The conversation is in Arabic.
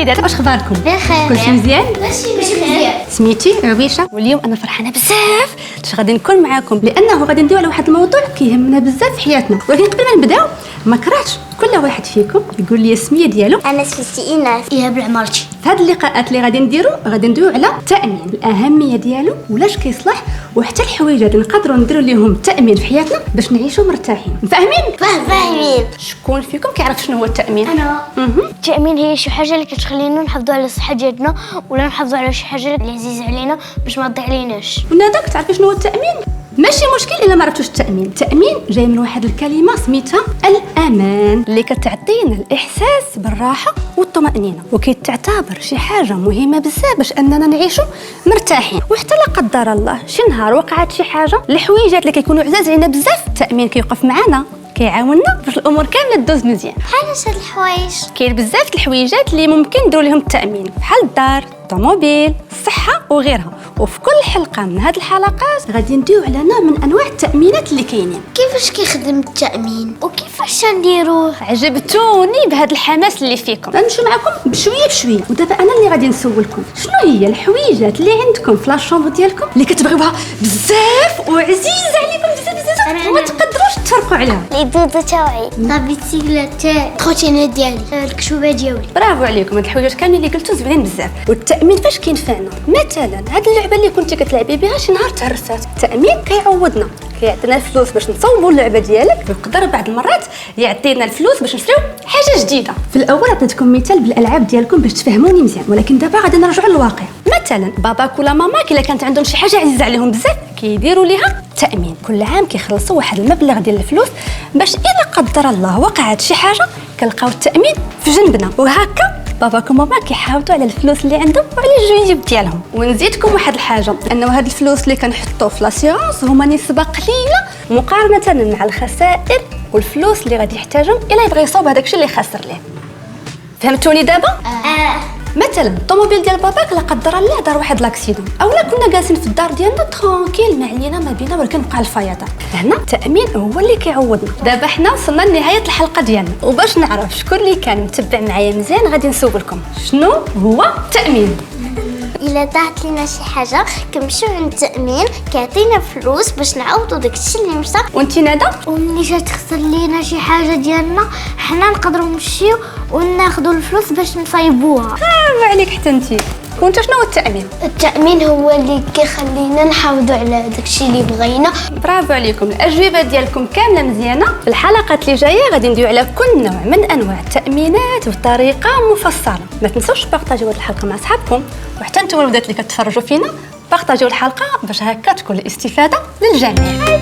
وليدات واش اخباركم؟ بخير. كلشي مزيان؟ ماشي مزيان. سميتي عويشه، واليوم انا فرحانه بزاف باش غادي نكون معاكم لانه غادي ندويو على واحد الموضوع كيهمنا بزاف في حياتنا. ولكن قبل ما نبداو ما كرهتش كل واحد فيكم يقول لي السميه ديالو. انا سميتي ايناس ايهاب العمارتي. في هاد اللقاءات اللي غادي ندويو على التامين، الاهميه ديالو ولاش كيصلح، وحتى الحوايجات اللي نقدروا نديروا ليهم التامين في حياتنا باش نعيشوا مرتاحين. فاهمين؟ فاهمين. شكون فيكم كيعرف شنو هو التامين؟ انا. التامين هي شي حاجه اللي كتخلينا نحافظوا على الصحه ديالنا ولا نحافظوا على شي حاجه اللي عزيزه علينا باش ما تضيع عليناش. وناداك تعرفي شنو هو التامين؟ ماشي مشكل الا ما عرفتوش التامين. التامين جاي من واحد الكلمه سميتها الامان، اللي كتعطينا الاحساس بالراحه والطمانينه، وكيتعتبر شي حاجه مهمه بزاف باش اننا نعيشوا مرتاحين. وحتى لا قدر الله شي نهار وقعت شي حاجه، الحويجات اللي كيكونوا عزاز علينا بزاف التامين كيوقف معنا، كيعاوننا باش الامور كامله تدوز مزيان. علاش هاد الحوايج؟ كاين بزاف د الحويجات اللي ممكن نديروا لهم التامين بحال الدار، الطوموبيل، الصحه وغيرها. وفي كل حلقه من هاد الحلقات غادي ندويو على نوع من انواع التامينات اللي كاينين. كيفاش كيخدم التامين وكيفاش نديروه؟ عجبتوني بهذا الحماس اللي فيكم. غنمشيو معكم بشويه بشويه، ودابا انا اللي غادي نسولكم شنو هي الحويجات اللي عندكم في لاشومبر ديالكم اللي كتبغيوها بزاف وعزيزه عليكم بزاف وما تقدروش تفرقوا عليها. الدودة تاعي، لابيسيكلات تاعي، الخوتينات ديالي، الكشوبه ديالي. برافو عليكم، هاد الحوايج كاملين اللي قلتو زوينين بزاف. والتامين فاش كينفعنا؟ مثلا هاد اللعبه اللي كنتي كتلعبي بها شي نهار تهرسات، التامين كيعوضنا، كيعطينا الفلوس باش نصوبوا اللعبه ديالك، ويقدر بعض المرات يعطينا الفلوس باش نشريو حاجه جديده. في الاول عطيتكم مثال بالالعاب ديالكم باش تفهموني مزيان، ولكن دابا غادي نرجعوا للواقع. مثلا باباك ولا ماماك الا كانت عندهم شي حاجه عزيزه عليهم بزاف كيديروا ليها التامين. كل عام كيخلصوا واحد المبلغ ديال الفلوس باش الا قدر الله وقعت شي حاجه كنلقاو التامين في جنبنا، وهكا باباك وماماك كيحافظوا على الفلوس اللي عندهم وعلى الجويجيب ديالهم. ونزيدكم واحد الحاجه، انه هاد الفلوس اللي كنحطوا في لاسيونس هما نسبه قليله مقارنه مع الخسائر والفلوس اللي غادي يحتاجهم الا يبغي يصوب هذاك الشيء اللي خسر ليه. فهمتوني دابا؟ مثلا الطوموبيل ديال باباك لا قدر الله دار واحد لاكسيدون، اولا كنا جالسين في الدار ديالنا ترونكيل ما علينا ما بينا، ولكن بقى الفيضان. هنا التامين هو اللي كيعوضنا. دابا حنا وصلنا لنهايه الحلقه ديالنا، وباش نعرف شكون اللي كان متبع معايا مزيان غادي نسولكم شنو هو التامين. الا طاحت لينا شي حاجه كنمشيو عند التامين كيعطينا فلوس باش نعوضوا داكشي اللي مشى. وانتي ندى؟ وملي جات تخسر لينا شي حاجه ديالنا حنا نقدروا نمشيو وناخذوا الفلوس باش نصايبوها. برافو عليك حتى انتي. وانت شنو هو التامين؟ التامين هو اللي كيخلينا نحافظوا على داكشي اللي بغينا. برافو عليكم، الاجوبه ديالكم كامله مزيانه. في الحلقات اللي جايه غادي ندويو على كل نوع من انواع التامينات بطريقه مفصله. ما تنسوش بارطاجيو هذه الحلقه مع صحابكم، وحتى نتوما الولادات اللي كتفرجوا فينا بارطاجيو الحلقه باش هكا تكون الاستفاده للجميع.